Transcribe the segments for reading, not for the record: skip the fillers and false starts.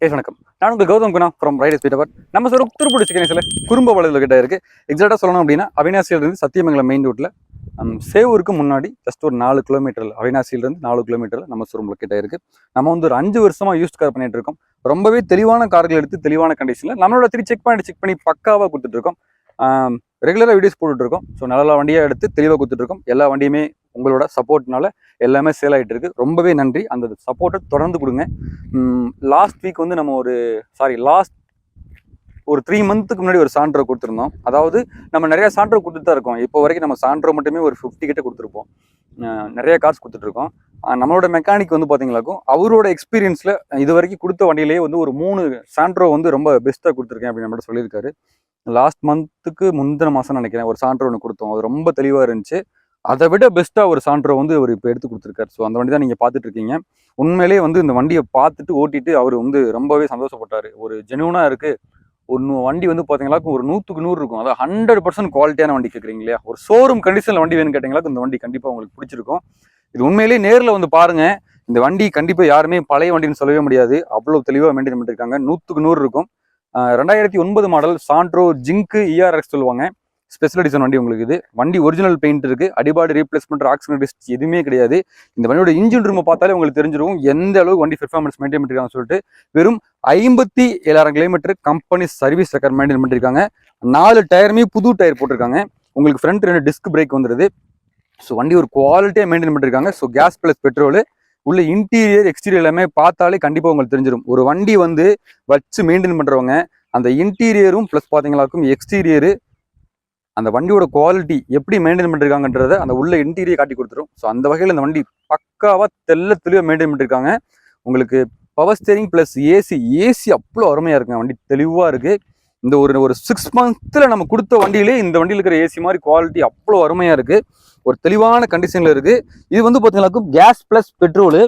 வணக்கம். நான் உங்கள் Gautham Guna from riders beat அவர். நம்ம சார் திருப்பூர் சிக்கனேசில் குறும்ப வளைவில் கிட்ட இருக்குது. எக்ஸாக்டாக சொல்லணும் அப்படின்னா அவினாசியிலிருந்து சத்தியமங்கலம் மெயின் ரோட்டில் சேவூருக்கு முன்னாடி ஜஸ்ட் ஒரு 4 கிலோமீட்டரில், அவினாசியிலிருந்து 4 கிலோமீட்டரில் நம்ம ஷோரூமில் கிட்ட இருக்குது. நம்ம வந்து ஒரு 5 வருஷமாக யூஸ்ட் கார் பண்ணிட்டு இருக்கோம். ரொம்பவே தெளிவான கார்கள் எடுத்து தெளிவான கண்டிஷனில் நம்மளோட செக் பண்ணி பக்காவாக கொடுத்துட்ருக்கோம். ரெகுலராக வீடியோஸ் போட்டுட்ருக்கோம். ஸோ நல்ல வண்டியாக எடுத்து தெளிவாக கொடுத்துட்ருக்கோம். எல்லா வண்டியுமே உங்களோட சப்போர்ட்னால எல்லாமே சேல் ஆகிட்டு இருக்கு. ரொம்பவே நன்றி. அந்த சப்போர்ட்டை தொடர்ந்து கொடுங்க. லாஸ்ட் வீக் வந்து நம்ம லாஸ்ட் ஒரு 3 மந்த்துக்கு முன்னாடி ஒரு சான்ட்ரோ கொடுத்துருந்தோம். அதாவது நம்ம நிறைய சான்ட்ரோ கொடுத்துட்டு தான் இருக்கோம். இப்போ வரைக்கும் நம்ம சான்ட்ரோ மட்டுமே ஒரு 50 கிட்ட கொடுத்துருப்போம். நிறைய கார்ஸ் கொடுத்துட்ருக்கோம். நம்மளோட மெக்கானிக் வந்து பார்த்தீங்களாக்கும் அவரோட எக்ஸ்பீரியன்ஸில் இது வரைக்கும் கொடுத்த வண்டியிலேயே வந்து ஒரு 3 சான்ட்ரோ வந்து ரொம்ப பெஸ்ட்டாக கொடுத்துருக்கேன் அப்படின்னு நம்மகிட்ட சொல்லியிருக்காரு. லாஸ்ட் மந்த்துக்கு முந்தின மாதம் நினைக்கிறேன் ஒரு சான்ட்ரோ ஒன்று கொடுத்தோம். அது ரொம்ப தெளிவாக இருந்துச்சு. அதை விட பெஸ்ட்டாக ஒரு சான்ட்ரோ வந்து அவர் இப்போ எடுத்து கொடுத்துருக்காரு. ஸோ அந்த வண்டி தான் நீங்கள் பார்த்துட்டு இருக்கீங்க. உண்மையிலேயே வந்து இந்த வண்டியை பார்த்துட்டு ஓட்டிட்டு அவர் வந்து ரொம்பவே சந்தோஷப்பட்டார். ஒரு ஜென்யூனாக இருக்குது. ஒன்று வண்டி வந்து பார்த்தீங்களா ஒரு 100க்கு 100 இருக்கும். அதாவது 100% குவாலிட்டியான வண்டி கேட்குறீங்க இல்லையா? ஒரு ஷோரூம் கண்டிஷனில் வண்டி வேணும்னு கேட்டிங்களா இந்த வண்டி கண்டிப்பாக உங்களுக்கு பிடிச்சிருக்கும். இது உண்மையிலேயே நேரில் வந்து பாருங்கள். இந்த வண்டி கண்டிப்பாக யாருமே பழைய வண்டின்னு சொல்லவே முடியாது. அவ்வளோ தெளிவாக மெயின்டைன் பண்ணியிருக்காங்க. 100க்கு 100 இருக்கும். 2009 மாடல் சான்ட்ரோ ஜிங்க்கு ERX சொல்லுவாங்க. ஸ்பெஷல் எடிஷன் வண்டி உங்களுக்கு. இது வண்டி ஒரிஜினல் பெயிண்ட் இருக்கு. அடிபாடி ரீப்ளேஸ்மெண்ட், ஆக்சிடென்ட் டிஸ்ட் எதுவுமே கிடையாது. இந்த வண்டியோட இன்ஜின் ரூமை பார்த்தாலே உங்களுக்கு தெரிஞ்சிடும் எந்த அளவுக்கு வண்டி பெர்ஃபார்மன்ஸ் மெயின்டைன் பண்ணிருக்காங்கன்னு சொல்லிட்டு. வெறும் 57,000 kilometre company service record maintain பண்ணிருக்காங்க. 4 டயருமே புது டயர் போட்டிருக்காங்க. உங்களுக்கு ஃப்ரண்ட் 2 டிஸ்க் பிரேக் வந்துருது. ஸோ வண்டி ஒரு குவாலிட்டியாக மெயின்டைன் பண்ணிருக்காங்க. ஸோ கேஸ் பிளஸ் பெட்ரோல் உள்ள இன்டீரியர் எக்ஸ்டீரியர் எல்லாமே பார்த்தாலே கண்டிப்பாக உங்களுக்கு தெரிஞ்சிடும். ஒரு வண்டி வந்து வச்சு மெயின்டைன் பண்றவங்க அந்த இன்டீரியரும் பிளஸ் பார்த்தீங்களாக்கும் எக்ஸ்டீரியரு அந்த வண்டியோட குவாலிட்டி எப்படி மெயின்டைன் பண்ணிருக்காங்கன்றத அந்த உள்ள இன்டீரியர் காட்டி கொடுத்துரும். ஸோ அந்த வகையில் இந்த வண்டி பக்காவாக தெளிவாக மெயின்டைன் பண்ணிருக்காங்க. உங்களுக்கு பவர் ஸ்டேரிங் பிளஸ் ஏசி அவ்வளோ அருமையாக இருக்குங்க. வண்டி தெளிவாக இருக்கு. இந்த ஒரு 6 மந்த்தில் நம்ம கொடுத்த வண்டியிலே இந்த வண்டியில் இருக்கிற ஏசி மாதிரி குவாலிட்டி அவ்வளோ அருமையாக இருக்கு. ஒரு தெளிவான கண்டிஷனில் இருக்கு. இது வந்து பார்த்தீங்கன்னாக்கும் gas plus petrol.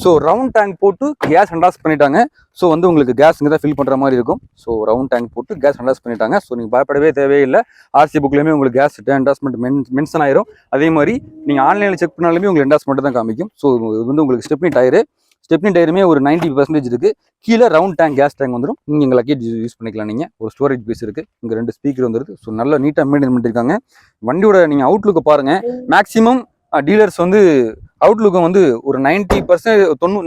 So round tank போட்டு கேஸ் ஹண்டாஸ் பண்ணிட்டாங்க. ஸோ வந்து உங்களுக்கு கேஸ் இங்கே தான் ஃபில் பண்ணுற மாதிரி இருக்கும். ஸோ ரவுண்ட் டேங்க் போட்டு கேஸ் ஹண்டாஸ் பண்ணிட்டாங்க. ஸோ நீங்கள் பயப்படவே தேவையில்லை. RC புக்லேயுமே உங்களுக்கு கேஸ் என்டாஸ்மெண்ட் மென்ஷன் ஆயிரும். அதே மாதிரி நீங்கள் ஆன்லைனில் செக் பண்ணாலுமே உங்களுக்கு என்டாஸ்மெண்ட் தான் காமிக்கும். ஸோ இது வந்து உங்களுக்கு ஸ்டெப்னி டயருமே ஒரு 90% இருக்குது. கீழே ரவுண்ட் டேங்க் கேஸ் டேங்க் வந்துடும். நீங்கள் எங்கள் லக்கேஜ் யூஸ் பண்ணிக்கலாம். நீங்கள் ஒரு ஸ்டோரேஜ் பீஸ் இருக்குது. இங்கே 2 ஸ்பீக்கர் வந்துருக்கு. ஸோ நல்லா நீட்டாக மெயின்டைன் பண்ணியிருக்காங்க. வண்டியோட நீங்கள் அவுட்லுக்கை பாருங்கள். மேக்ஸிமம் டீலர்ஸ் வந்து அவுட்லுக்கு வந்து ஒரு 90%,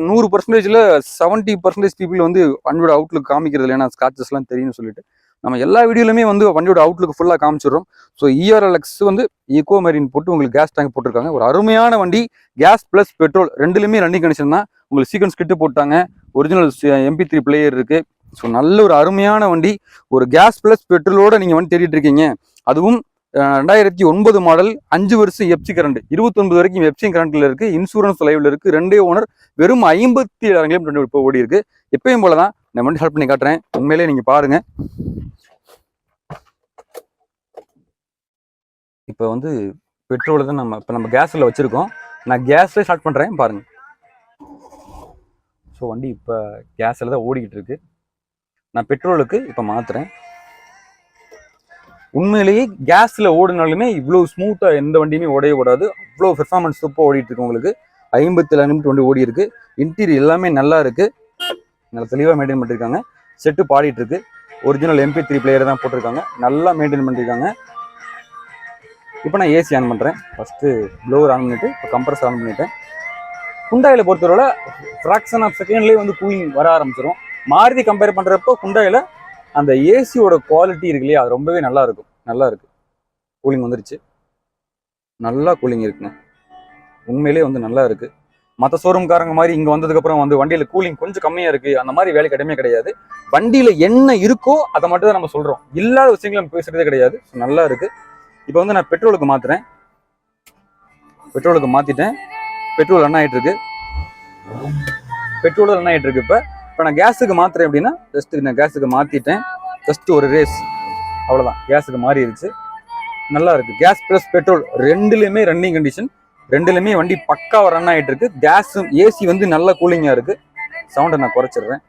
100%ல் 70% பீப்புள் வந்து வண்டியோட அவுட்லுக் காமிக்கிறது இல்லைன்னா ஸ்காட்சஸ்லாம் தெரியும்னு சொல்லிட்டு நம்ம எல்லா வீடியோலுமே வந்து வண்டியோட அவுட்லுக்கு ஃபுல்லாக காமிச்சிடுறோம். ஸோ ERLX வந்து ஈகோ மெரின் போட்டு உங்களுக்கு கேஸ் டேங்க் போட்டிருக்காங்க. ஒரு அருமையான வண்டி. கேஸ் பிளஸ் பெட்ரோல் ரெண்டுலையுமே ரன்னிங் கண்டிஷன் தான். உங்களுக்கு சீக்வன்ஸ் கிட்டு போட்டாங்க. ஒரிஜினல் MP3 பிளேயர் இருக்கு. ஸோ நல்ல ஒரு அருமையான வண்டி. ஒரு கேஸ் பிளஸ் பெட்ரோலோட நீங்கள் வந்து தேடிட்டு இருக்கீங்க. அதுவும் 2009 மாடல் 5 வருஷம் எப்சி கரண்ட், 29 வரைக்கும் எப்சி கரண்ட்ல இருக்கு. இன்சூரன்ஸ் லைவ்ல இருக்கு. 2 ஓனர். வெறும் 57,000 கிலோமீட்டர் இப்போ ஓடி இருக்கு. எப்பயும் போலதான் நான் வண்டி ஹெல்ப் பண்ணி காட்டுறேன். உண்மையிலேயே நீங்க பாருங்க. இப்போ வந்து பெட்ரோல் தான் நம்ம கேஸ்ல வச்சிருக்கோம். நான் கேஸ்ல ஸ்டார்ட் பண்றேன் பாருங்க. ஸோ வண்டி இப்போ கேஸ்ல தான் ஓடிக்கிட்டு இருக்கு. நான் பெட்ரோலுக்கு இப்போ மாத்துறேன். உண்மையிலேயே கேஸ்ல ஓடினாலுமே இவ்வளோ ஸ்மூத்தா எந்த வண்டியுமே ஓடவே ஓடாது. அவ்வளோ பெர்ஃபார்மன்ஸ் சூப்பராக ஓடிட்டு இருக்கு. உங்களுக்கு 57 நிமிஷம் வண்டி ஓடி இருக்கு. இன்டீரியர் எல்லாமே நல்லா இருக்கு. நல்லா தெளிவாக மெயின்டைன் பண்ணிருக்காங்க. செட்டு பாடிட்டு இருக்கு. ஒரிஜினல் MP3 பிளேயர் தான் போட்டிருக்காங்க. நல்லா மெயின்டைன் பண்ணிருக்காங்க. இப்போ நான் ஏசி ஆன் பண்ணுறேன். ஃபர்ஸ்ட் ப்ளோவர் ஆன் பண்ணிட்டு இப்போ கம்ப்ரஸர் ஆன் பண்ணிட்டேன். ஹுண்டாயில பொறுத்தவரை ஃப்ராக்ஷன் ஆஃப் செகண்ட்லேயே வந்து கூலிங் வர ஆரம்பிச்சிடும். மாருதி கம்பேர் பண்ணுறப்போ ஹுண்டாயில அந்த ஏசியோட குவாலிட்டி இருக்கு இல்லையா, அது ரொம்பவே நல்லா இருக்கும். நல்லா இருக்கு. கூலிங் வந்துருச்சு. நல்லா கூலிங் இருக்குங்க. உண்மையிலே வந்து நல்லா இருக்கு. மற்ற ஷோரூம்காரங்க மாதிரி இங்கே வந்ததுக்கப்புறம் வந்து வண்டியில் கூலிங் கொஞ்சம் கம்மியாக இருக்குது அந்த மாதிரி வேலை கிடையவே கிடையாது. வண்டியில் என்ன இருக்கோ அதை மட்டும் தான் நம்ம சொல்கிறோம். இல்லாத விஷயங்களை நம்ம பேசுகிறதே கிடையாது. ஸோ நல்லா இருக்கு. இப்போ வந்து நான் பெட்ரோலுக்கு மாற்றுறேன். பெட்ரோலுக்கு மாற்றிட்டேன். பெட்ரோல் ரன் ஆகிட்டு இருக்கு. இப்போ நான் கேஸுக்கு மாற்றுறேன் அப்படின்னா ஜஸ்ட் நான் கேஸுக்கு மாற்றிட்டேன். ஜஸ்ட் ஒரு ரேஸ் அவ்வளோதான். கேஸுக்கு மாறிடுச்சு. நல்லா இருக்கு. கேஸ் ப்ளஸ் பெட்ரோல் ரெண்டுலேயுமே ரன்னிங் கண்டிஷன். ரெண்டுலேயுமே வண்டி பக்காவாக ரன் ஆகிட்டு இருக்கு. கேஸும் ஏசி வந்து நல்ல கூலிங்காக இருக்கு. சவுண்டை நான் குறைச்சிடுறேன்.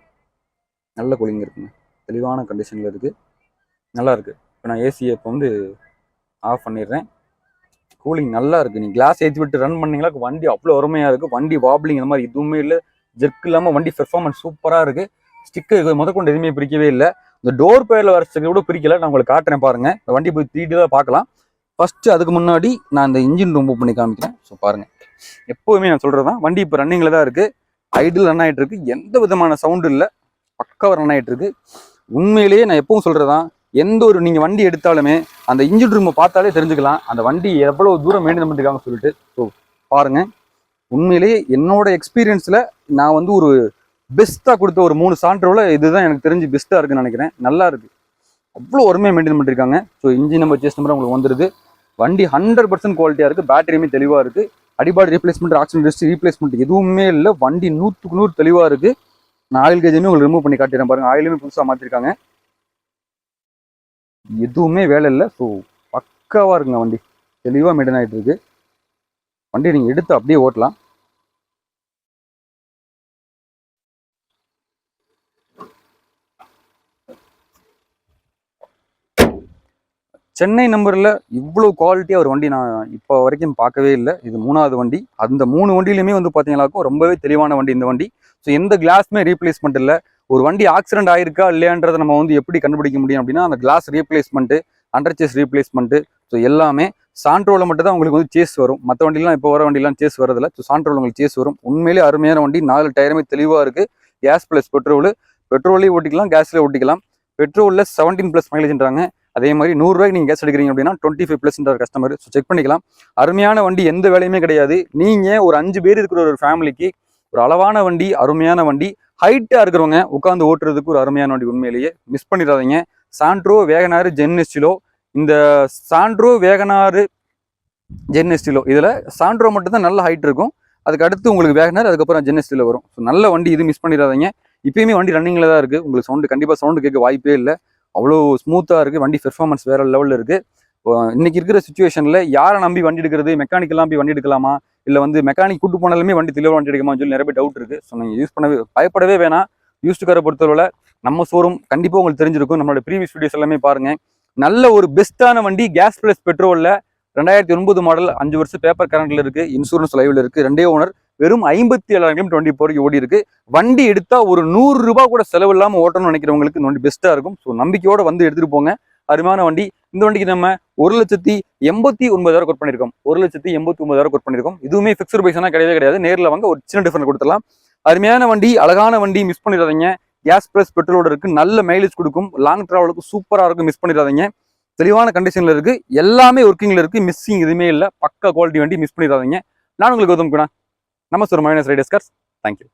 நல்ல கூலிங் இருக்குங்க. தெளிவான கண்டிஷனில் இருக்கு. நல்லா இருக்கு. இப்போ நான் ஏசியை இப்போ வந்து ஆஃப் பண்ணிடுறேன். கூலிங் நல்லா இருக்கு. நீங்கள் கிளாஸ் ஏற்றி விட்டு ரன் பண்ணீங்களா வண்டி அவ்வளோ அருமையாக இருக்கு. வண்டி வாப்ளிங் இந்த மாதிரி எதுவுமே இல்லை. ஜெர்க் இல்லாமல் வண்டி பெர்ஃபார்மன்ஸ் சூப்பராக இருக்கு. ஸ்டிக்கர் முதற்கொண்டு எதுவுமே பிரிக்கவே இல்லை. இந்த டோர் பேரில் வர ஸ்டிக்கர் கூட பிரிக்கல. நான் உங்களுக்கு காட்டுறேன் பாருங்க. இந்த வண்டி போய் 3D தான் பார்க்கலாம். ஃபர்ஸ்ட் அதுக்கு முன்னாடி நான் இந்த இன்ஜின் ரூம் பண்ணி காமிக்கிறேன். ஸோ பாருங்க, எப்போவுமே நான் சொல்றதுதான், வண்டி இப்போ ரன்னிங்ல தான் இருக்கு, ஐடில் ரன் ஆகிட்டு இருக்கு, எந்த விதமான சவுண்டு இல்லை, பக்காவாக ரன் ஆகிட்டு இருக்கு. உண்மையிலேயே நான் எப்பவும் சொல்றதுதான், எந்த ஒரு நீங்க வண்டி எடுத்தாலுமே அந்த இன்ஜின் ரூமை பார்த்தாலே தெரிஞ்சுக்கலாம் அந்த வண்டி எவ்வளவு தூரம் மெயின்டைன் பண்ணிருக்காங்கன்னு சொல்லிட்டு. ஸோ பாருங்க, உண்மையிலேயே என்னோட எக்ஸ்பீரியன்ஸ்ல நான் வந்து ஒரு பெஸ்ட்டாக கொடுத்த ஒரு 3 சான்றுல இதுதான் எனக்கு தெரிஞ்சு பெஸ்ட்டாக இருக்குன்னு நினைக்கிறேன். நல்லா இருக்கு, அவ்வளோ ஒருமையாக மெயின்டைன் பண்ணிருக்காங்க. So engine number, chassis number உங்களுக்கு வந்துருது. வண்டி 100% குவாலிட்டியாக இருக்குது, பேட்டரியுமே தெளிவாக இருக்குது, அடிபாடி ரீப்ளேஸ்மெண்ட், ஆக்சிடென்ட் ரெஸ்ட் ரீப்ளேஸ்மெண்ட் எதுவுமே இல்லை. வண்டி 100க்கு 100 தெளிவாக இருக்குது. நான் ஆயில் கேஜுமே உங்களுக்கு ரிமூவ் பண்ணி காட்டிடுறேன் பாருங்க. ஆயிலுமே புதுசாக மாற்றிருக்காங்க, எதுவுமே வேலை இல்லை. ஸோ பக்காவாக இருக்குங்க, வண்டி தெளிவாக மெயின்டைன் ஆகிட்டு இருக்கு. வண்டி நீங்கள் எடுத்து அப்படியே ஓட்டலாம். சென்னை நம்பரில் இவ்வளோ குவாலிட்டியாக ஒரு வண்டி நான் இப்போ வரைக்கும் பார்க்கவே இல்லை. இது 3வது வண்டி. அந்த 3 வண்டியிலுமே வந்து பார்த்தீங்கன்னாக்கும் ரொம்பவே தெளிவான வண்டி இந்த வண்டி. ஸோ எந்த கிளாஸுமே ரீப்ளேஸ்மெண்ட் இல்லை. ஒரு வண்டி ஆக்சிடென்ட் ஆயிருக்கா இல்லையான்றதை நம்ம வந்து எப்படி கண்டுபிடிக்க முடியும் அப்படின்னா, அந்த glass replacement, under chassis replacement, so எல்லாமே சாண்ட்ரோவில் மட்டும் தான் உங்களுக்கு வந்து சேஸ் வரும். மற்ற வண்டிலாம் இப்போ வர வண்டிலாம் சேஸ் வரதில்லை. ஸோ சாண்ட்ரோவில் உங்களுக்கு சேஸ் வரும். உண்மையிலே அருமையான வண்டி. 4 டயருமே தெளிவாக இருக்குது. கேஸ் ப்ளஸ் பெட்ரோலையும் ஓட்டிக்கலாம், கேஸ்லேயே ஓட்டிக்கலாம். பெட்ரோலில் 17+ மைலேஜ்ன்றாங்க. அதே மாதிரி 100 ரூபாய்க்கு நீங்கள் கேஸ் எடுக்கிறீங்க அப்படின்னா 25+ கஸ்டமர். ஸோ செக் பண்ணிக்கலாம். அருமையான வண்டி, எந்த வேலையுமே கிடையாது. நீங்கள் ஒரு 5 பேர் இருக்கிற ஒரு ஃபேமிலிக்கு ஒரு அளவான வண்டி, அருமையான வண்டி, ஹைட்டாக இருக்கிறவங்க உட்காந்து ஓட்டுறதுக்கு ஒரு அருமையான வண்டி. உண்மையிலேயே மிஸ் பண்ணிடாதீங்க. Santro, WagonR, Zen Estilo. இந்த சாண்ட்ரோ, வேகனார், ஜென் எஸ்டிலோ இதில் சாண்ட்ரோ மட்டும் தான் நல்ல ஹைட் இருக்கும். அதுக்கு அடுத்து உங்களுக்கு வேகனார், அதுக்கப்புறம் ஜென் எஸ்டிலோ வரும். ஸோ நல்ல வண்டி, இது மிஸ் பண்ணிடாதீங்க. இப்பயுமே வண்டி ரன்னிங்கில் தான் இருக்குது. உங்களுக்கு சவுண்டு கண்டிப்பாக சவுண்டு கேட்க வாய்ப்பே இல்லை. அவ்வளோ ஸ்மூத்தாக இருக்குது வண்டி. பெர்ஃபார்மன்ஸ் வேறு லெவலில் இருக்குது. இன்னைக்கு இருக்கிற சுச்சுவேஷனில் யாரை நம்பி வண்டி எடுக்கிறது, மெக்கானிக்கெல்லாம் நம்பி வண்டி எடுக்கலாமா, இல்லை வந்து மெக்கானிக் கூட்டு போனாலுமே வண்டி தெளிவாக வண்டி எடுக்கலாமான்னு சொல்லி நிறைய டவுட் இருக்குது. ஸோ நீங்கள் யூஸ் பண்ணவே பயப்படவே வேணாம். யூஸ்டு காரை பொறுத்தவரை நம்ம ஷோரூம் கண்டிப்பாக உங்களுக்கு தெரிஞ்சிருக்கும். நம்மளோட ப்ரீவியஸ் வீடியோஸ் எல்லாமே பாருங்கள். நல்ல ஒரு பெஸ்ட்டான வண்டி, கேஸ் ப்ளஸ் பெட்ரோலில் 2009 மாடல், 5 வருஷம் பேப்பர் கரண்டில் இருக்குது, இன்சூரன்ஸ் லைவில் இருக்குது, 2 ஓனர், வெறும் 57,000 கிலோமீட்டர் வண்டி போறதுக்கு ஓடி இருக்கு. வண்டி எடுத்தா ஒரு 100 ரூபாய் கூட செலவு இல்லாமல் ஓட்டணும்னு நினைக்கிறவங்களுக்கு இந்த வண்டி பெஸ்ட்டாக இருக்கும். ஸோ நம்பிக்கையோட வந்து எடுத்துகிட்டு போங்க. அருமையான வண்டி. இந்த வண்டிக்கு நம்ம 1,89,000 கோட் பண்ணியிருக்கோம். 1,89,000 கோட் பண்ணியிருக்கோம். இதுவுமே ஃபிக்ஸ்டு பைஸ்னா கிடையவே கிடையாது. நேரில் வாங்க, ஒரு சின்ன டிஃபரன்ஸ் கொடுத்துடலாம். அருமையான வண்டி, அழகான வண்டி, மிஸ் பண்ணிடாதீங்க. கேஸ் ப்ளஸ் பெட்ரோலோட இருக்கு, நல்ல மைலேஜ் கொடுக்கும், லாங் டிராவலுக்கு சூப்பராக இருக்கும். மிஸ் பண்ணிடாதீங்க. தெளிவான கண்டிஷனில் இருக்கு, எல்லாமே ஒர்க்கிங்கில் இருக்கு, மிஸ்ஸிங் எதுவுமே இல்லை. பக்கா குவாலிட்டி வண்டி, மிஸ் பண்ணிடாதீங்க. நான் உங்களுக்கு கௌதம் குணா, நம்ம மைனஸ் ரைடர்ஸ் கார்ஸ். தேங்க்யூ.